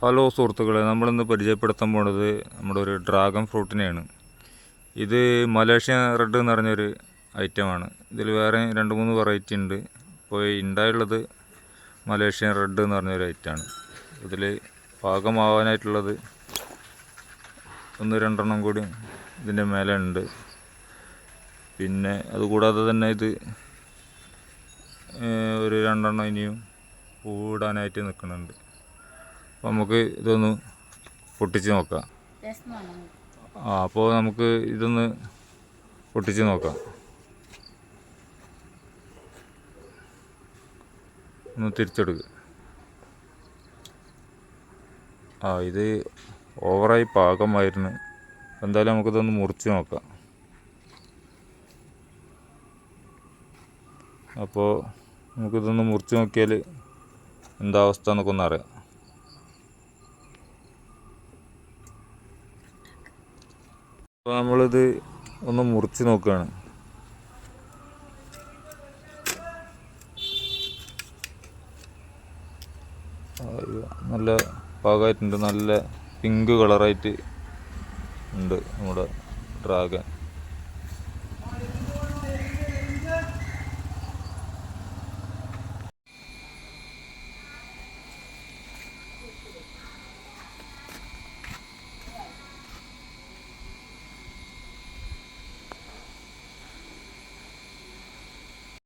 Hello സുഹൃത്തുക്കളെ, നമ്മളിന്ന് പരിചയപ്പെടുത്താൻ പോണത് നമ്മുടെ ഒരു ഡ്രാഗൺ ഫ്രൂട്ടിനെയാണ്. ഇത് മലേഷ്യൻ റെഡ് എന്ന് പറഞ്ഞൊരു ഐറ്റമാണ്. ഇതിൽ വേറെ 2-3 വെറൈറ്റി ഉണ്ട്. ഇപ്പോൾ ഉണ്ടായുള്ളത് മലേഷ്യൻ റെഡ് എന്ന് പറഞ്ഞൊരു ഐറ്റമാണ്. ഇതിൽ പാകമാവാനായിട്ടുള്ളത് 1-2 കൂടി ഇതിൻ്റെ മേലെ ഉണ്ട്. പിന്നെ അതുകൂടാതെ തന്നെ ഇത് ഒരു 2 ഇനിയും പൂടാനായിട്ട് നിൽക്കുന്നുണ്ട്. അപ്പോൾ നമുക്ക് ഇതൊന്ന് പൊട്ടിച്ച് നോക്കാം. അപ്പോൾ നമുക്ക് ഇതൊന്ന് പൊട്ടിച്ച് നോക്കാം. ഒന്ന് തിരിച്ചെടുക്കുക. ഇത് ഓവറായി പാകമായിരുന്നു. എന്തായാലും നമുക്കിതൊന്ന് മുറിച്ച് നോക്കാം. അപ്പോൾ നമുക്കിതൊന്ന് മുറിച്ച് നോക്കിയാൽ എന്താ അവസ്ഥ എന്നൊക്കെ ഒന്ന് അറിയാം. അപ്പോൾ നമ്മളിത് ഒന്ന് മുറിച്ച് നോക്കുകയാണ്. നല്ല പാകമായിട്ടുണ്ട്. നല്ല പിങ്ക് കളറായിട്ട് ഉണ്ട് നമ്മുടെ ഡ്രാഗൺ.